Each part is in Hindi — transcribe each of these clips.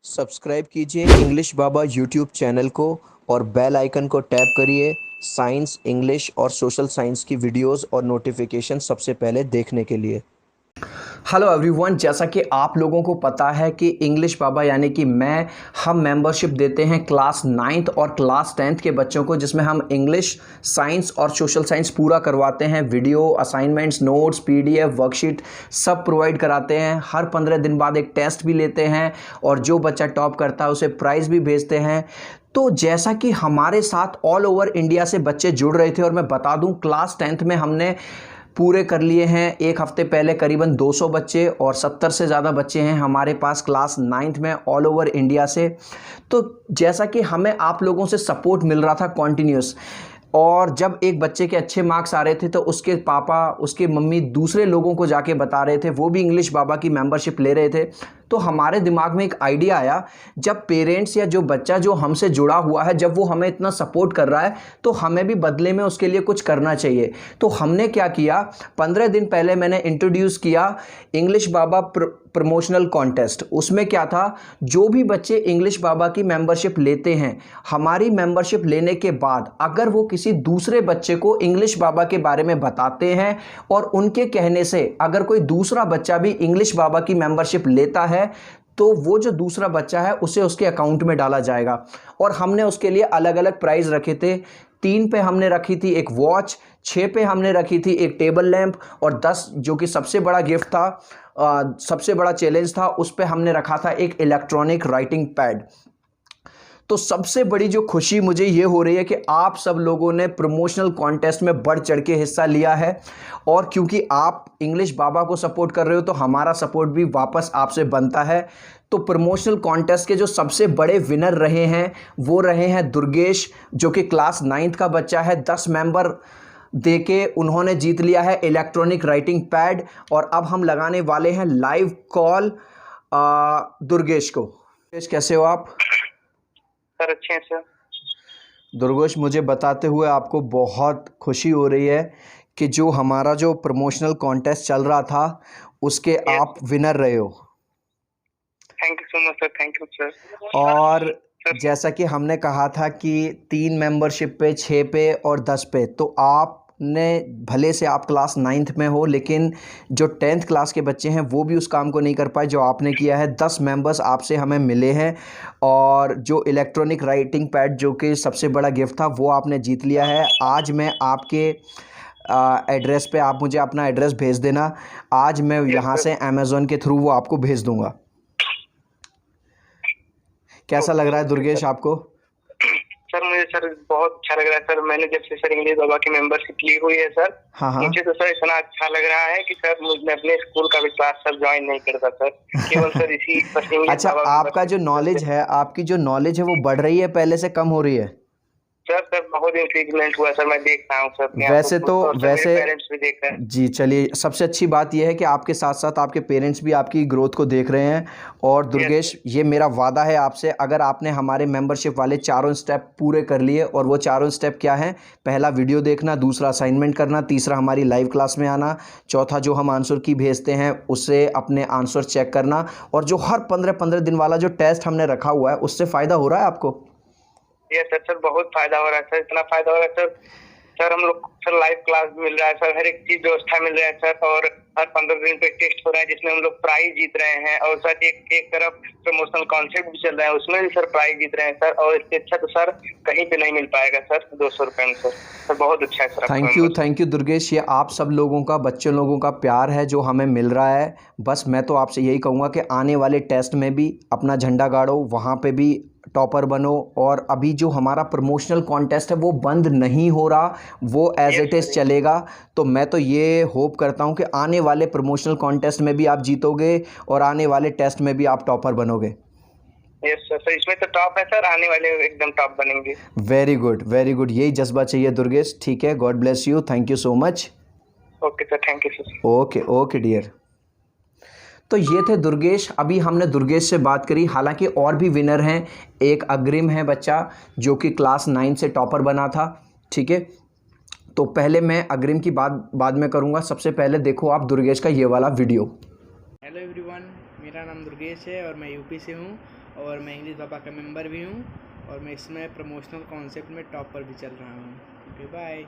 सब्सक्राइब कीजिए इंग्लिश बाबा यूट्यूब चैनल को और बेल आइकन को टैप करिए साइंस, इंग्लिश और सोशल साइंस की वीडियोस और नोटिफिकेशन सबसे पहले देखने के लिए। हेलो एवरीवन, जैसा कि आप लोगों को पता है कि इंग्लिश बाबा यानी कि हम मेंबरशिप देते हैं क्लास 9th और क्लास 10th के बच्चों को, जिसमें हम इंग्लिश, साइंस और सोशल साइंस पूरा करवाते हैं। Video, assignments, notes, PDF, worksheet सब प्रोवाइड कराते हैं। हर 15 दिन बाद एक टेस्ट भी लेते हैं और जो बच्चा टॉप करता है उसे प्राइज़ भी भेजते हैं। तो जैसा कि हमारे साथ ऑल ओवर इंडिया से बच्चे जुड़ रहे थे, और मैं बता दूं क्लास 10th में हमने पूरे कर लिए हैं एक हफ्ते पहले करीबन 200 बच्चे, और 70 से ज़्यादा बच्चे हैं हमारे पास क्लास 9th में ऑल ओवर इंडिया से। तो जैसा कि हमें आप लोगों से सपोर्ट मिल रहा था कॉन्टिन्यूस, और जब एक बच्चे के अच्छे मार्क्स आ रहे थे तो उसके पापा, उसके मम्मी दूसरे लोगों को जाके बता रहे थे, वो भी इंग्लिश बाबा की मेंबरशिप ले रहे थे। तो हमारे दिमाग में एक आइडिया आया, जब पेरेंट्स या जो बच्चा जो हमसे जुड़ा हुआ है, जब वो हमें इतना सपोर्ट कर रहा है तो हमें भी बदले में उसके लिए कुछ करना चाहिए। तो हमने क्या किया, 15 दिन पहले मैंने इंट्रोड्यूस किया इंग्लिश बाबा प्रमोशनल कॉन्टेस्ट। उसमें क्या था, जो भी बच्चे इंग्लिश बाबा की मेंबरशिप लेते हैं, हमारी मेंबरशिप लेने के बाद अगर वो किसी दूसरे बच्चे को इंग्लिश बाबा के बारे में बताते हैं और उनके कहने से अगर कोई दूसरा बच्चा भी इंग्लिश बाबा की मेंबरशिप लेता है, तो वो जो दूसरा बच्चा है उसे उसके अकाउंट में डाला जाएगा। और हमने उसके लिए अलग अलग प्राइज रखे थे। 3 पे हमने रखी थी एक वॉच, 6 पे हमने रखी थी एक टेबल लैंप, और 10 जो कि सबसे बड़ा गिफ्ट था, सबसे बड़ा चैलेंज था, उस पे हमने रखा था एक इलेक्ट्रॉनिक राइटिंग पैड। तो सबसे बड़ी जो खुशी मुझे ये हो रही है कि आप सब लोगों ने प्रमोशनल कॉन्टेस्ट में बढ़ चढ़ के हिस्सा लिया है, और क्योंकि आप इंग्लिश बाबा को सपोर्ट कर रहे हो तो हमारा सपोर्ट भी वापस आपसे बनता है। तो प्रमोशनल कॉन्टेस्ट के जो सबसे बड़े विनर रहे हैं वो रहे हैं दुर्गेश, जो कि क्लास 9th का बच्चा है। 10 मेंबर देके उन्होंने जीत लिया है इलेक्ट्रॉनिक राइटिंग पैड। और अब हम लगाने वाले हैं लाइव कॉल दुर्गेश को। दुर्गेश, कैसे हो आप? सर अच्छे हैं सर। दुर्गेश, मुझे बताते हुए आपको बहुत खुशी हो रही है कि जो हमारा जो प्रमोशनल कॉन्टेस्ट चल रहा था उसके आप विनर रहे हो। Thank you so much sir, thank you sir. और जैसा कि हमने कहा था कि 3 मेंबरशिप पे, 6 पे और 10 पे, तो आपने भले से आप क्लास 9th में हो, लेकिन जो 10th क्लास के बच्चे हैं वो भी उस काम को नहीं कर पाए जो आपने किया है। 10 मेंबर्स आपसे हमें मिले हैं, और जो इलेक्ट्रॉनिक राइटिंग पैड जो कि सबसे बड़ा गिफ्ट था वो आपने जीत लिया है। आज मैं आपके एड्रेस पे, आप मुझे अपना एड्रेस भेज देना, आज मैं यहाँ से अमेज़ॉन के थ्रू वो आपको भेज दूँगा। कैसा लग रहा है दुर्गेश आपको? सर मुझे सर बहुत अच्छा लग रहा है सर। मैंने जब से सर इंग्लिश बाबा की मेंबरशिप ली हुई है सर, हाँ। मुझे तो सर इतना अच्छा लग रहा है कि सर मैं अपने स्कूल का भी क्लास सर ज्वाइन नहीं करता सर, केवल सर इसी बस इंग्लिश अच्छा, बाबा आपका जो नॉलेज है, आपकी जो नॉलेज है वो बढ़ रही है पहले से, कम हो रही है? सर बहुत इंक्रीजमेंट हुआ सर, मैं देख रहा हूँ सर। वैसे तो वैसे पेरेंट्स भी देख रहे हैं जी, चलिए, सबसे अच्छी बात यह है कि आपके साथ साथ आपके पेरेंट्स भी आपकी ग्रोथ को देख रहे हैं। और दुर्गेश, ये मेरा वादा है आपसे, अगर आपने हमारे मेंबरशिप वाले चारों स्टेप पूरे कर लिए, और वो चारों स्टेप क्या हैं? पहला वीडियो देखना, दूसरा असाइनमेंट करना, तीसरा हमारी लाइव क्लास में आना, चौथा जो हम आंसर की भेजते हैं उससे अपने आंसर चेक करना, और जो हर 15-15 दिन वाला जो टेस्ट हमने रखा हुआ है उससे फ़ायदा हो रहा है आपको? ये सर बहुत फायदा हो रहा है सर, इतना फायदा हो रहा है सर हम लोग सर लाइव क्लास मिल रहा है सर, हर एक चीज व्यवस्था मिल रहा है सर, और हर 15 दिन पे टेस्ट हो रहा है जिसमें हम लोग प्राइज जीत रहे हैं, और सर एक तरफ प्रमोशनल कॉन्सेप्ट भी चल रहा है उसमें भी सर प्राइज जीत रहे हैं सर, और इससे अच्छा तो सर कहीं पे नहीं मिल पाएगा सर 200 रुपए में सर बहुत अच्छा है सर। थैंक यू दुर्गेश, ये आप सब लोगों का, बच्चों लोगों का प्यार है जो हमें मिल रहा है। बस मैं तो आपसे यही कहूँगा कि आने वाले टेस्ट में भी अपना झंडा गाड़ो, वहाँ पे भी टॉपर बनो। और अभी जो हमारा प्रमोशनल कॉन्टेस्ट है वो बंद नहीं हो रहा, वो एज इट इज़ चलेगा। तो मैं तो ये होप करता हूँ कि आने वाले प्रमोशनल कॉन्टेस्ट में भी आप जीतोगे, और आने वाले टेस्ट में भी आप टॉपर बनोगे। यस सर, इसमें तो टॉप है सर, आने वाले एकदम टॉप बनेंगे। वेरी गुड, वेरी गुड, यही जज्बा चाहिए दुर्गेश। ठीक है, God bless you, thank you so much. Okay sir, thank you sir. Okay okay dear. तो ये थे दुर्गेश। अभी हमने दुर्गेश से बात करी, हालांकि और भी विनर हैं। एक अग्रिम है बच्चा जो कि क्लास 9 से टॉपर बना था। ठीक है, तो पहले मैं अग्रिम की बात बाद में करूंगा। सबसे पहले देखो आप दुर्गेश का ये वाला वीडियो। हेलो एवरीवन, मेरा नाम दुर्गेश है और मैं यूपी से हूँ। और मैं इंग्लिश बाबा का मेंबर भी हूँ और मैं इसमें प्रमोशनल कॉन्सेप्ट में टॉपर भी चल रहा हूँ। Okay bye.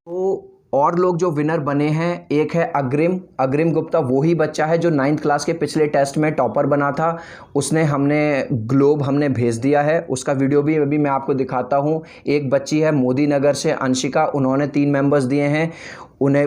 तो और लोग जो विनर बने हैं, एक है अग्रिम गुप्ता, वही बच्चा है जो 9th क्लास के पिछले टेस्ट में टॉपर बना था। उसने हमने भेज दिया है, उसका वीडियो भी अभी मैं आपको दिखाता हूँ। एक बच्ची है मोदी नगर से, अंशिका, उन्होंने 3 मेंबर्स दिए हैं उन्हें।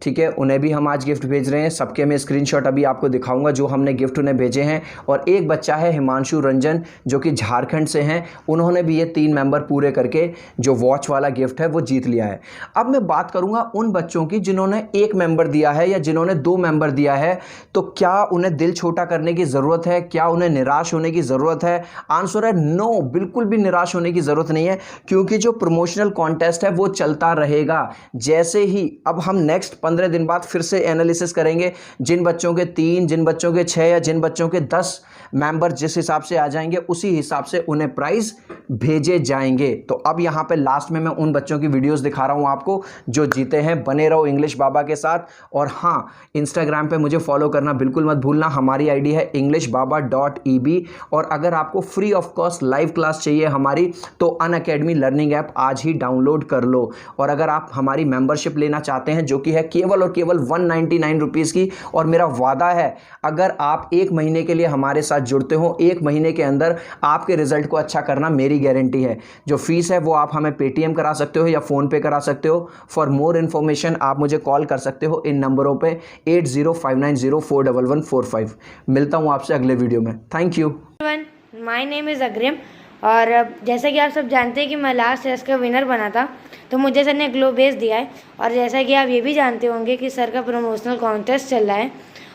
ठीक है, उन्हें भी हम आज गिफ्ट भेज रहे हैं। सबके मैं स्क्रीनशॉट अभी आपको दिखाऊंगा जो हमने गिफ्ट उन्हें भेजे हैं। और एक बच्चा है हिमांशु रंजन जो कि झारखंड से हैं, उन्होंने भी ये 3 मेंबर पूरे करके जो वॉच वाला गिफ्ट है वो जीत लिया है। अब मैं बात करूंगा उन बच्चों की जिन्होंने 1 मेंबर दिया है या जिन्होंने 2 मेंबर दिया है। तो क्या उन्हें दिल छोटा करने की ज़रूरत है? क्या उन्हें निराश होने की ज़रूरत है? आंसर है नो, बिल्कुल भी निराश होने की ज़रूरत नहीं है, क्योंकि जो प्रमोशनल कॉन्टेस्ट है वो चलता रहेगा। जैसे ही अब हम नेक्स्ट 15 दिन बाद फिर से एनालिसिस करेंगे, जिन बच्चों के 3, जिन बच्चों के 6 या जिन बच्चों के 10 मेंबर जिस हिसाब से आ जाएंगे उसी हिसाब से उन्हें प्राइज भेजे जाएंगे। तो अब यहाँ पे लास्ट में मैं उन बच्चों की वीडियोस दिखा रहा हूँ आपको जो जीते हैं। बने रहो इंग्लिश बाबा के साथ। और हाँ, इंस्टाग्राम पे मुझे फॉलो करना बिल्कुल मत भूलना। हमारी आईडी है englishbaba.eb। और अगर आपको free of cost live class चाहिए हमारी, तो अनअकैडमी लर्निंग ऐप आज ही डाउनलोड कर लो। और अगर आप हमारी मेंबरशिप लेना चाहते हैं जो कि है केवल और केवल 199 रुपीज़ की, और मेरा वादा है अगर आप 1 महीने के लिए हमारे साथ जुड़ते हो, 1 महीने के अंदर आपके रिजल्ट को अच्छा करना मेरी गारंटी है। जो फीस है वो आप हमें पेटीएम करा सकते हो या फ़ोन पे करा सकते हो। फॉर मोर इन्फॉर्मेशन आप मुझे कॉल कर सकते हो इन नंबरों पे 8059041145। मिलता हूँ आपसे अगले वीडियो में। Thank you. My name is अग्रिम। और जैसा कि आप सब जानते हैं कि मैं लास्ट टेस्ट का विनर बना था, तो मुझे सर ने ग्लो बेस दिया है। और जैसा कि आप ये भी जानते होंगे कि सर का प्रमोशनल कॉन्टेस्ट चल रहा है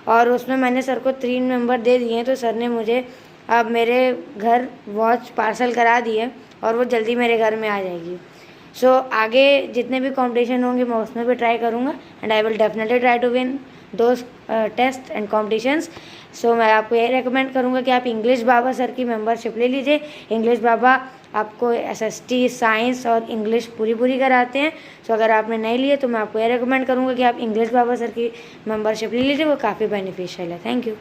और उसमें मैंने सर को 3 नंबर दे दिए हैं। तो सर ने मुझे अब मेरे घर वॉच पार्सल करा दी है और वो जल्दी मेरे घर में आ जाएगी। सो आगे जितने भी कॉम्पिटिशन होंगे मैं उसमें भी ट्राई करूँगा and I will definitely try to win those test and competitions. So मैं आपको ये रेकमेंड करूँगा कि आप इंग्लिश बाबा सर की मेंबरशिप ले लीजिए। इंग्लिश बाबा आपको SST, साइंस और इंग्लिश पूरी कराते हैं। सो अगर आपने नहीं लिए तो मैं आपको ये रेकमेंड करूँगा कि आप इंग्लिश बाबा सर की मेंबरशिप ले लीजिए, वो काफ़ी बेनिफिशियल है। Thank you.